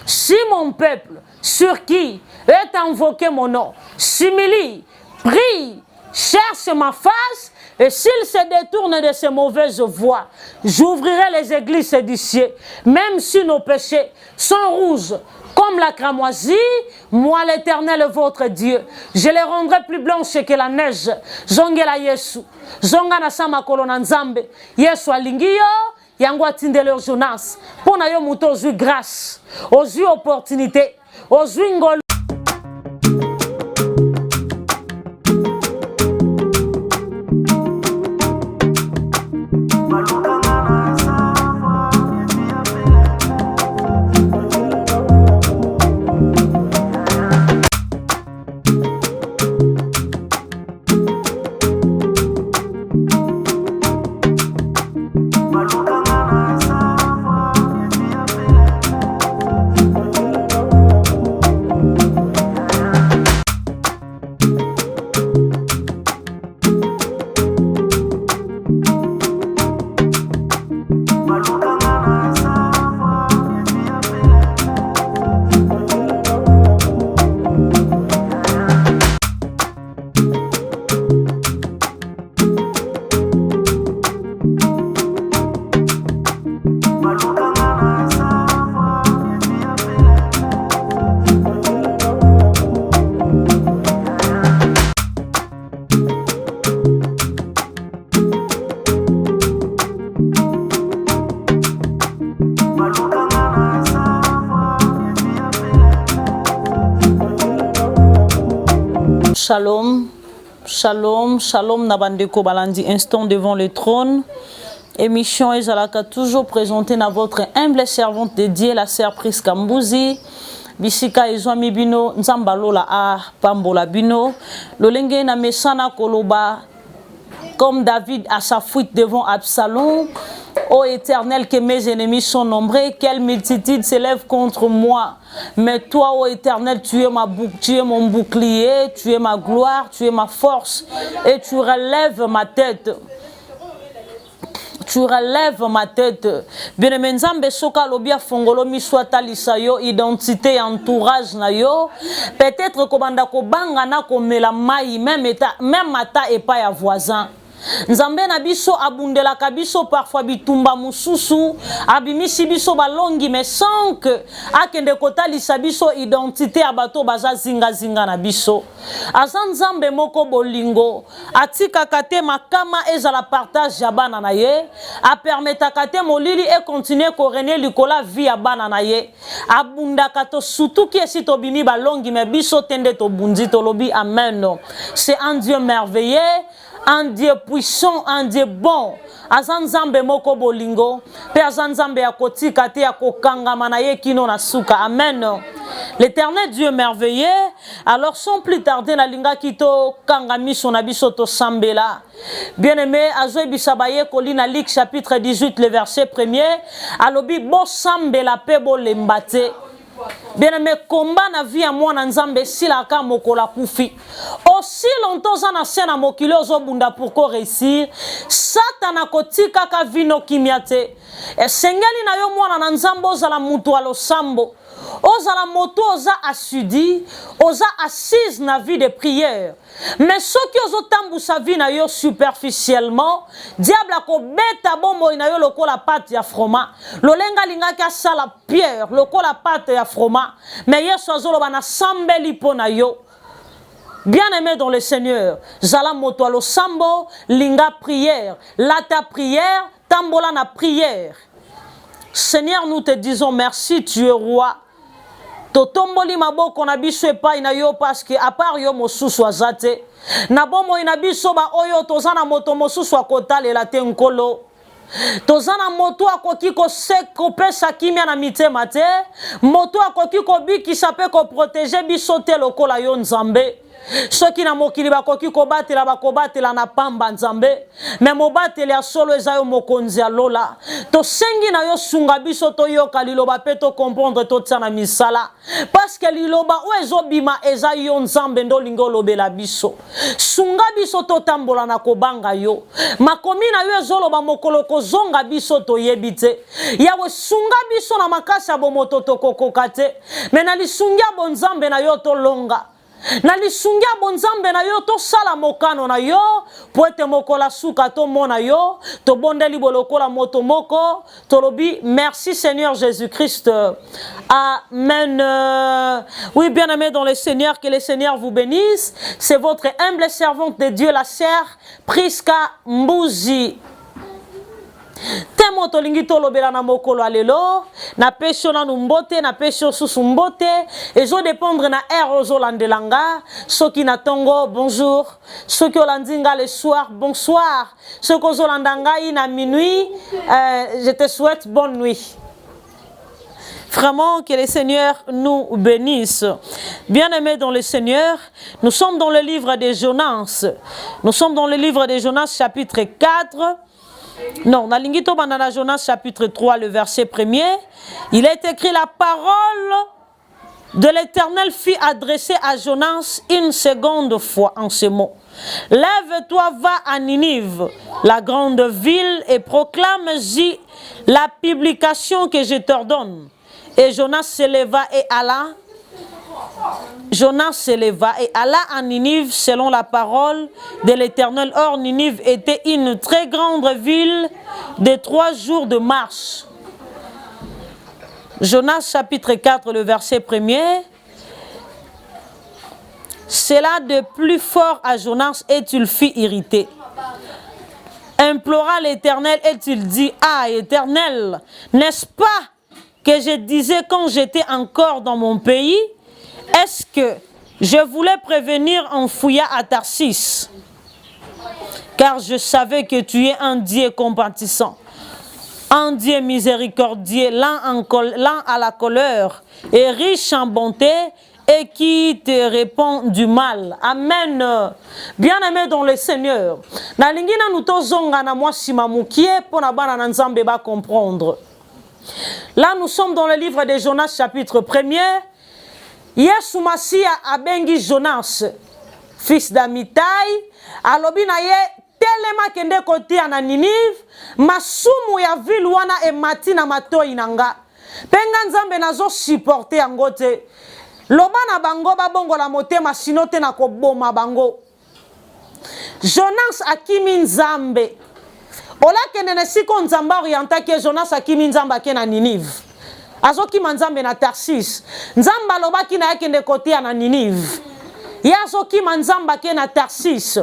Si mon peuple, sur qui est invoqué mon nom, s'humilie, prie, cherche ma face, et s'il se détourne de ses mauvaises voies, j'ouvrirai les églises du ciel, même si nos péchés sont rouges comme la cramoisie, moi l'Éternel votre Dieu, je les rendrai plus blanches que la neige. Zongela Yesu, zonga na sama kolona nzambe, Yesu alingi yo, yango atindele Jonas, pona yo muto ozwi grâce, ozwi opportunité, ozwi ngolo. Shalom, shalom, shalom Nabandeko Balandi, instant devant le trône. Émission Ezalaka toujours présentée dans votre humble servante dédiée, la sœur Priska Mbouzi. Bisika Ezwami Bino, Nzambalola A Pambola Bino. Lolenge na mesana koloba, comme David à sa fuite devant Absalom. Ô Éternel, que mes ennemis sont nombreux, quelle multitude s'élève contre moi. Mais toi, ô Éternel, tu es mon bouclier, tu es ma gloire, tu es ma force, et tu relèves ma tête. Tu relèves ma tête. Bien-aimé Nzambe soka lobia fongolo miswata lisayo identité entourage na yo. Peut-être kobanda ko banga na ko mela mai même ata et pas ya voisin. Nzambe na biso abundela kabiso parfois bitumba mususu abimisi biso balongi mais sans que akende kotalisa biso identité abato baza zinga na biso. Azan Nzambe moko bolingo atika kate makama ezala partage ya bana na ye a permettre kate molili et continuer ko régner likola vie ya bana na ye abunda kato surtout qui esi to bimi balongi mais biso tende to bundi to lobi amen. C'est un Dieu merveilleux, un Dieu puissant, un Dieu bon. Azanzambe moko bolingo, pe azanzambe ya kotika te ya kokanga manaye kino na suka. Amen. L'Éternel Dieu merveilleux. Alors sans plus tarder na linga kito kanga miso na biso to sambela. Bien-aimé, azoe bisabaye kolina Luc chapitre 18 le verset 1er. Alobi bo sambela pe bo lembate. Bien-aimé, combat na vie à moi Nzambe sila ka mokola kufi. Aussi longtemps na sena mokilo zo bunda pour ko réussir, Satana kotika ka vino kimiate. E sengeli na yo mwana Nzambe ozala mutu alo sambo. Ozala moto oza assudi, oza assise na vie de prière. Mais ceux qui ozo tambu sa vie na yo superficiellement, diable ko beta bombo na yo lokola pâte ya froma. Lolenga linga ka sala pierre, lokola pâte ya froma. Mais yeso azolo bana sambeli pona yo. Bien-aimé dans le Seigneur, zala moto alo sambo, linga prière, lata prière, tambola na prière. Seigneur, nous te disons merci, tu es roi. Totomboli maboko na biso epai na yo parce que à part yo mosusu azate na bomo ina biso ba oyo tozana moto mosusu akotalela te nkolo tozana moto akoki ko seko pesa kimia na mitema te moto akoki ko bikisa pe ko protéger biso te lokola yo Nzambe. Ceux qui na mokili bakoki kobatela na pamba Nzambe mais mobateli ya solo ezayo mokonzi ya lola to sengi na yo sunga biso to yoka liloba pe to comprendre to tsana misala parce que liloba o ezobima ezayo Nzambe ndo lingo lobela biso sunga biso to tambola na kobanga yo makomi na yo ezoloba mokolo kozonga biso toyebi te. Yawe sunga biso na makasi ya bomoto tokokoka te. Me na lisungia bonzambe na yo tolonga. Na lisungia bonzambe na yo to sala mokano na yo po ete mokola suka to mona yo to bondeli bolokola moto moko tolobi merci Seigneur Jésus-Christ. Amen. Oui, bien-aimés dans le Seigneur, que le Seigneur vous bénisse. C'est votre humble servante de Dieu, la sœur Priska Mbuzi. Temo tolingi tolobela na mokolo alelo na pesho na numbote na pesho susu mbote ezo dépendre na air ozolandelanga soki na tongo bonjour soki olandinga le soir bonsoir soki ozolandanga na minuit je te souhaite bonne nuit. Vraiment que le Seigneur nous bénisse. Bien-aimés dans le Seigneur, nous sommes dans le livre de Jonas. Nous sommes dans le livre de Jonas chapitre 4. Non, dans l'ingito bandana Jonas chapitre 3, le verset 1er, il est écrit la parole de l'Éternel fut adressée à Jonas une seconde fois en ces mots. Lève-toi, va à Ninive, la grande ville, et proclame-y la publication que je t'ordonne. Et Jonas se leva et alla. Jonas se leva et alla à Ninive selon la parole de l'Éternel. Or, Ninive était une très grande ville de 3 jours de marche. Jonas chapitre 4, le verset 1er. Cela de plus fort à Jonas et tu le fis irriter. Implora l'Éternel et tu le dis, ah Éternel, n'est-ce pas que je disais quand j'étais encore dans mon pays? Est-ce que je voulais prévenir en fouillant à Tarsis? Car je savais que tu es un Dieu compatissant, un Dieu miséricordieux, lent à la colère et riche en bonté et qui te répond du mal. Amen. Bien-aimé dans le Seigneur. Na lingina nuto zonga na mwasi mamukie pour na bana na nzambe ba comprendre. Là nous sommes dans le livre de Jonas chapitre 1er. Yesu Masia abengi Jonas, fils d'Amitai, alobi na ye telema kende kotia na Ninive, masumu ya ville wana emati na matoi nanga. Penga nzambe nazo supporter yango te. Loba na bango babongo la motema sino te na koboma bango. Jonas akimi nzambe. Ola kende ne siko nzamba orienta ke Jonas akimi nzamba ke na Ninive. Azoki manzambe na Tarsis. Nzamba lobaki na yake ndekotia na Ninive. Yazoki manzamba ke na Tarsis.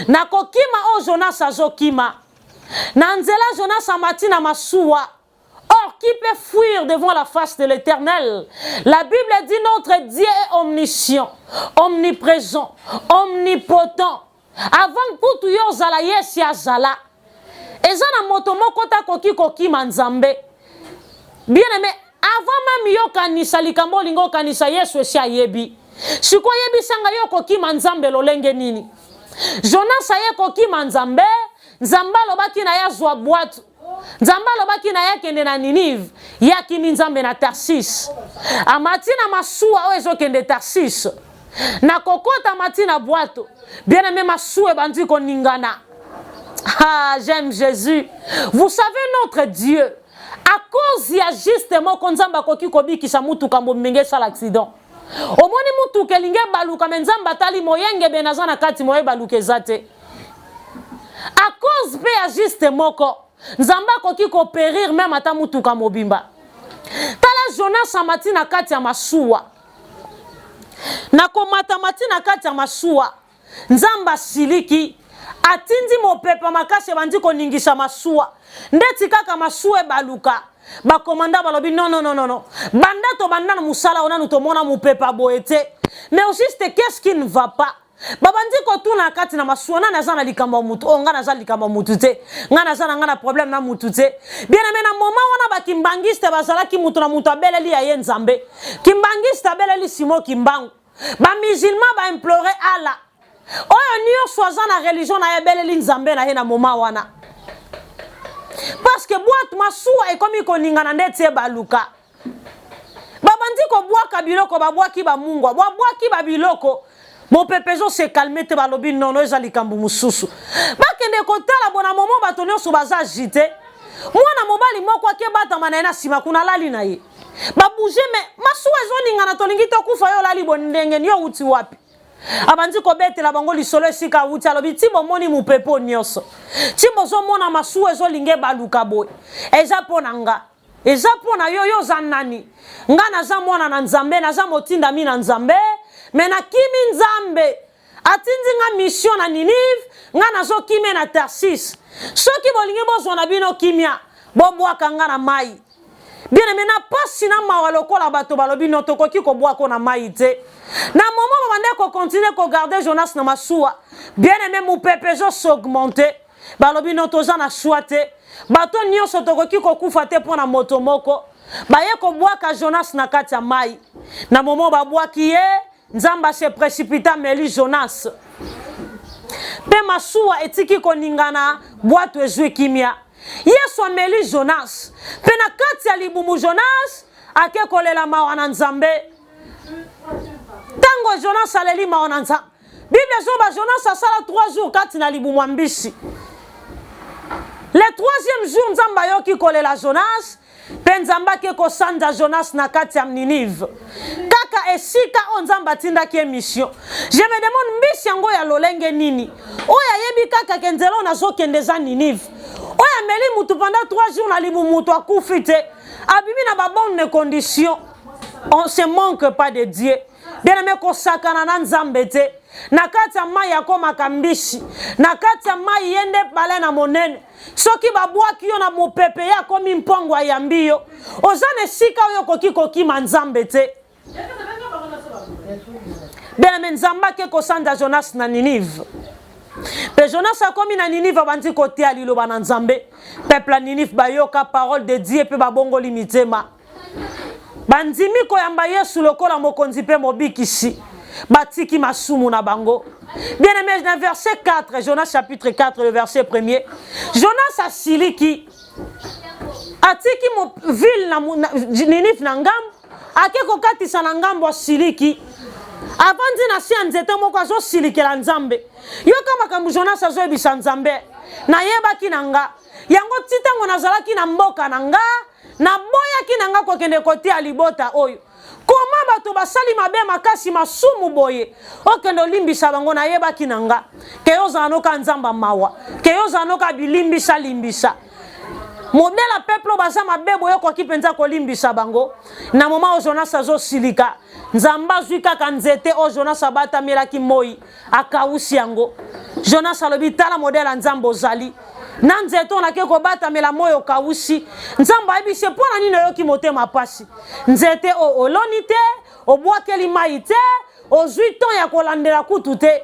Na kokima o Jonas azokima. Na nzela Jonas amati na masuwa. Or, qui peut fuir devant la face de l'Éternel? La Bible dit notre Dieu est omniscient, omniprésent, omnipotent. Avant kutu yo zala yesi azala. Ezana motomoko ta koki koki manzambe. Bien aimé, avant même yo kanisa likambo lingo kanisa Yesu esi ayebi. Siko yebi sanga yo koki manzambe lolenge nini. Jonas aye koki manzambe, nzamba lobaki na ya zwa boîte. Nzamba lobaki na ya kende na Ninive, ya kimi nzambe na Tarsis. Amati na masuwa o ezo kende Tarsis. Na kokota amati na boîte. Bien aimé masuwa bandi koningana. Ah, j'aime Jésus. Vous savez notre Dieu. À cause ya justement konzamba koki kobikisa mutu kambo menge sala accident. Omoni mutu kelinge baluka menzamba tali moyenge benazana kati moye baluke zate. À cause pe ya justement ko nzamba koki ko périr même ata mutu kamobimba. Tala Jonas amati na kati ya masuwa. Na komata mati na kati ya masuwa. Nzamba siliki atindi mopepa makase bandi koningisa masuwa. Ndeti kaka masuwe baluka. Ba komanda balobi non. Banda to banda na musala ona nous tomona mopepa boete. Mais au juste qu'est-ce qui ne va pas? Babandi ko tuna kati na masuwa na nazana likambo mutu. O nga nazali likambo mutu te. Nga nazana nga na problème na mutu te. Bien aimé na moment wana ba kimbangiste bazala ki mutu na mutu abeleli ya yenzambe. Kimbangiste abeleli simo kimbangu. Ba musulman ba implorer Allah. Oyo niyo soza na religion na yebeleli nzambe na ye na moment wana. Parce que boîte masuwa e komi koningana ndete baluka. Babandi ko boaka biloko babwaki ba mungu, babwaki ba biloko. Mon pepezo se calme te balobi non eza likambu mususu. bakende kotala bona moment bato nyonso baza agité mwana mobali moko akebatama na ye na nsima kuna lali na ye babouge me masuwa ezolingana tolingi tokufa yo lali bondenge yo uti wapi abandi kobetela bango lisolo esika uti alobi ti bomoni mupepo nyonso ti bozomona masuwa ezolinga baluka boye eza mpona nga eza mpona yo yo oza nani nga naza mwana na nzambe naza motindami na nzambe me nakimi nzambe atindi nga mission na Ninive nga nazokimia na Tarsis soki bolingi bozwa na bino kimia bobwaka nga na mai bien aimé na pasi na mawa lokola bato balobi no tokoki kobwako na mai te na moment bande ko continuer ko garder Jonas na masuwa bien aimé mupepe zo s'augmenter balobi no toza na choix te bato nyonso tokoki kokufa te mpona moto moko baye kobwaka Jonas na kati ya mai na moment babwaki ye nzamba se précipita meli Jonas pe masuwa etiki koningana bwato ezwi kimia Yesu ameli Jonas pe na kati ya libumu Jonas ake kolela mawa na nzambe tango Jonas aleli mawa na nzambe Bible zoba Jonas asala 3 jours kati na libumu ambisi le 3e jour nzamba yoki kolela Jonas pe nzamba ke kosanda Jonas na kati ya Ninive kaka esika o nzamba tindaki mission je me demande mbisi yango ya lolenge nini oya yebi kaka kenzelo nazokende za Ninive oya meli mutu pendant 3 jours na libu mutu akufi te abibi na ba bonne condition on se manque pas de Dieu bien aimé kosakana na nzambe te na kati ya mai akomaka mbisi na kati ya mai yende pale na monene soki babwaki yo na mopepe ya komi mpongo ayambi yo oza na esika oyo koki kokima nzambe te bien aimé nzambe ake kosanda Jonas na Ninive pe Jonas akomi na Ninive abandi kotia liloba na nzambe peuple ya Ninive bayoka parole de Dieu pe babongoli mitema bandimi koyamba Yesu lokola mokonzi pe mobikisi batiki masumu na bango bien aimé dans verset 4 Jonas chapitre 4 le verset 1er Jonas asiliki atiki mo ville na Ninive na ngambo ake kokatisa na ngambo asiliki avandi na si nzete moko azosilikela nzambe yoka makambo Jonas azoyebisa nzambe nayebaki na nga yango titango nazalaki na mboka na nga naboyaki na nga kokende kotia libota oyo koma bato basali mabe makasi masumu boye okende olimbisa bango nayebaki na nga ke yozala noka nzamba mawa ke yozala noka bilimbisa limbisa modela peuple baza mabe boye okoki mpenza kolimbisa bango na moma o Jonas azosilika nzamba azwi kaka nzete o Jonas abatamelaki moi akawusi yango Jonas alobi tala modela nzambe ozali na nzete onake kobatamela moi okawusi nzambe ayebise mpona nini oyoki motema pasi nzete oloni te obwakeli mai te ozwi ton ya kolandela kutu te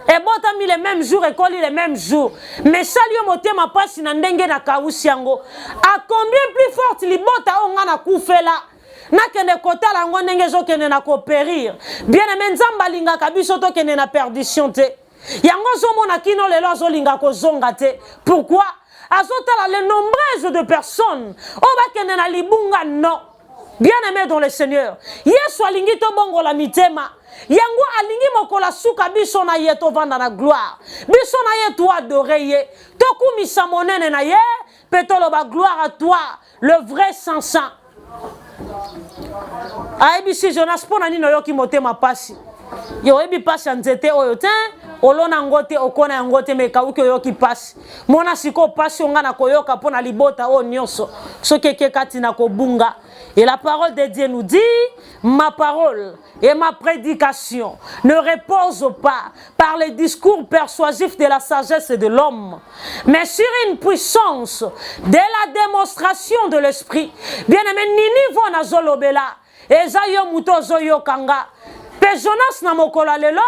ebotami le même jour ekoli le même jour mais sali yo motema pasi na ndenge na kawusi yango a combien plus forte libota o nga na kufela nakende kotala yango ndenge ezokende na kopérir bien aimé nzambe alingaka biso tokende na perdition te yango ozomona kino lelo azolinga kozonga te pourquoi azotala le nombreuses de personnes oyo bakende na libunga non bien aimé dans le Seigneur Yesu alingi tobongola mitema yango alingi mokola suka biso na ye tovanda na gloire biso na ye to adorer ye tokumisa monene na ye pe toloba gloire à toi le vrai saint ayebisi Jonas mpona nini oyoki motema pasi yo oyebi pasi ya nzete oyo te olona yango te okona yango te me ekawuki oyoki pasi mona siko pasi onga na koyoka mpona libota oyo nyonso soki eke kati na kobunga. Et la parole de Dieu nous dit, ma parole et ma prédication ne reposent pas par les discours persuasifs de la sagesse de l'homme, mais sur une puissance de la démonstration de l'esprit. Bien-aimé, Ninive na zolobela, eza yo muto zoyo kanga, pe Jonas na mokola lelo,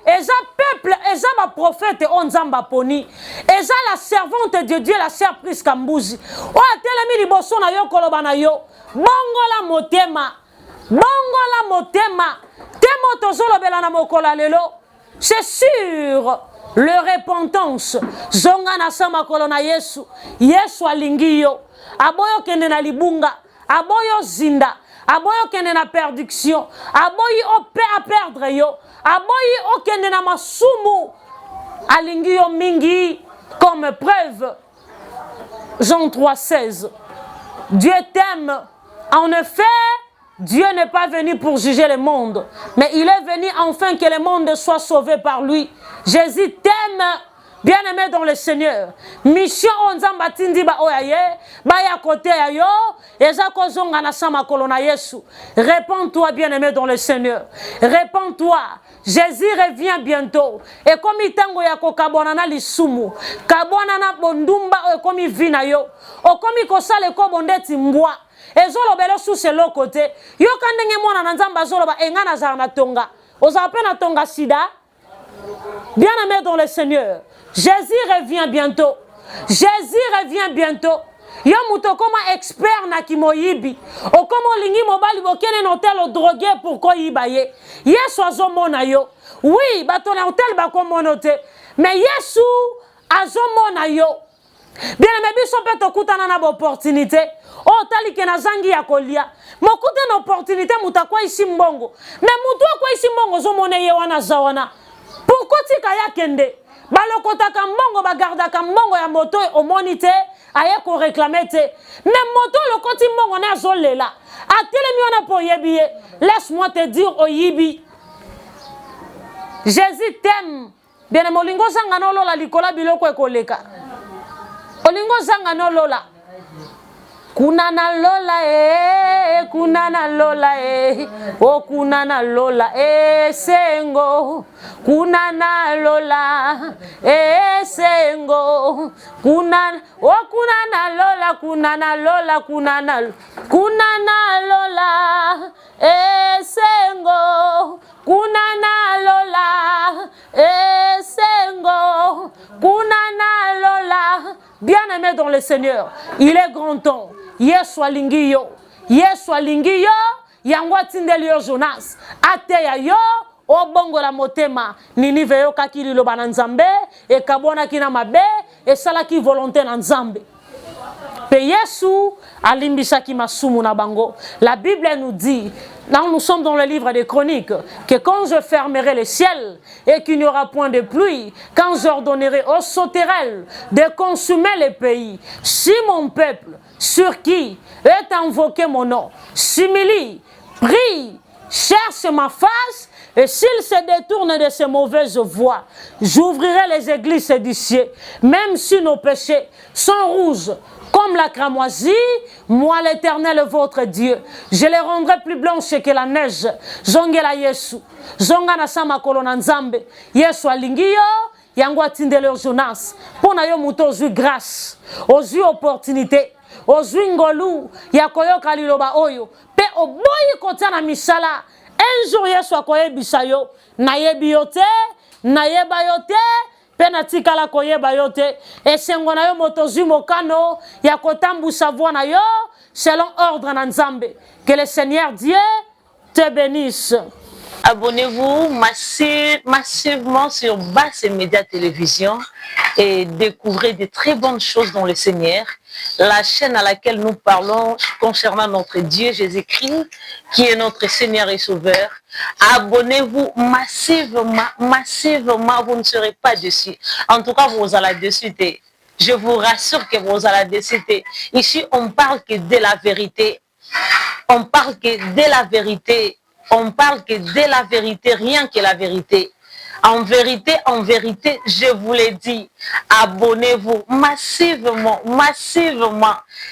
eza peuple, eza ma prophète onzamba poni, eza la servante de Dieu, la sœur Pris Kambuzi. O atelemi liboso na yo koloba na yo. Bongola motema, bongola motema, temo tozolobela na mokola lelo, c'est sûr, le repentance, zonga na sama kolona Yesu, Yesu alingi yo, aboyo kende na libunga, aboyo zinda, aboyo kende na perdiction, aboyi ope a perdre yo, aboyi okende na masumu, alingi yo mingi comme preuve. Jean 3,16. Dieu t'aime. En effet, Dieu n'est pas venu pour juger le monde, mais il est venu enfin que le monde soit sauvé par lui. Jésus t'aime, bien-aimé dans le Seigneur. Mission onzamba tindi ba oyaye, ba ya côté ya yo, eza kozonga na sama kolona Yesu. Répands-toi, bien-aimé dans le Seigneur. Répands-toi. Jésus revient bientôt. Et comme itango ya kokabona na lisumu, kabona na bondumba comme vina yo, o comme kosale ko bondeti mbwa. Ezolo belo sous l'autre côté. Yo kandenge mona na nzamba zolo ba enga na zana tonga. Oza pena tonga sida. Bien-aimé dans le Seigneur. Jésus revient bientôt. Jésus revient bientôt. Yo muto koma expert na kimoyibi. O komo lingi mobali bokene na hotel o drogué pour ko yibaye. Yesu azomona yo. Oui, bato na hotel ba ko monote. Mais Yesu azomona yo. Bien-aimé biso pe tokutana na opportunité. Oh tali ke na zangi ya kolia. Mokute na opportunité mutakwa isi mbongo. Mais mutu kwa isi mbongo zo mone ye wana zawana. Pourquoi tika ya kende? Balokota ka mbongo bagarda ka mbongo ya moto o monite aye ko réclamer te. Mais moto lokoti mbongo na zolela. Atelemi wana po yebiye. Laisse-moi te dire o yibi. Jésus t'aime. Bien-aimé olingo zanga no lola likola biloko ekoleka. Olingo zanga no lola. Kunana lola kunana lola oh kunana lola sengo, kunana lola sengo, kunana oh kunana lola kunana lola sengo, kunana lola sengo, kunana lola. Bien-aimé dans le Seigneur, il est grand temps. Yesu alingi yo, Yesu alingi yo, yangwa tindeli yo Jonas, ateya yo, obongola motema, Ninive yo kakili lo bananzambe, e kabona kina mabe, e salaki volonté na nzambe. Pe Yesu alimbisaki masumu na bango. La Bible nous dit, là nous sommes dans le livre des Chroniques, que quand je fermerai les ciels et qu'il n'y aura point de pluie, quand j'ordonnerai aux sauterelles de consumer les pays, si mon peuple, sur qui est invoqué mon nom, s'humilie, prie, cherche ma face, et s'il se détourne de ses mauvaises voies, j'ouvrirai les églises du ciel, même si nos péchés sont rouges comme la cramoisie, moi l'Éternel votre Dieu, je les rendrai plus blanches que la neige. Zongela Yesu, zonga na sama kolona nzambe, Yesu alingi yo, yango atindele Jonas, pona yo muto ozwi grâce, ozwi opportunité, ozwi ngolu, ya koyoka liloba oyo, pe oboyi kotia na misala, un jour Yesu akoyebisa yo, nayebi yo te, nayeba yo te, penatika la koyeba yo te, esengo na yo motozi mokano, ya kotambusa voix na yo, selon ordre na nzambe. Que le Seigneur Dieu te bénisse. Abonnez-vous massivement sur Basse Média Télévision et découvrez de très bonnes choses dans le Seigneur. La chaîne à laquelle nous parlons concernant notre Dieu Jésus-Christ, qui est notre Seigneur et Sauveur. Abonnez-vous massivement, vous ne serez pas déçus. En tout cas, vous allez dessus. Je vous rassure que vous allez dessus. Ici, on parle que de la vérité. On parle que de la vérité. On parle que de la vérité, rien que la vérité. En vérité, je vous l'ai dit, abonnez-vous massivement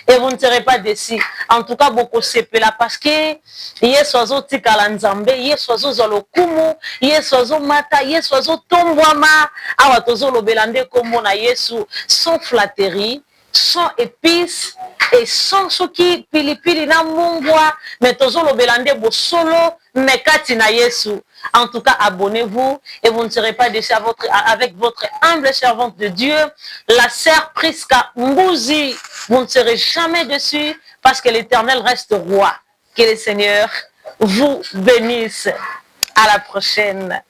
et vous ne serez pas déçus. En tout cas, beaucoup c'est là parce que yesozo tikala nzambe, yesozo zolokumu, yesozo mata, yesozo tombwama, awa tozo lobelande komo na Yesu, sans flatterie, sans épices et sans soki pilipili na mungwa, mais tozo lobelande bo solo mekati na Yesu. En tout cas, abonnez-vous et vous ne serez pas déçus avec votre humble servante de Dieu, la sœur Priska Mbouzi. Vous ne serez jamais déçus parce que l'Éternel reste roi. Que le Seigneur vous bénisse. À la prochaine.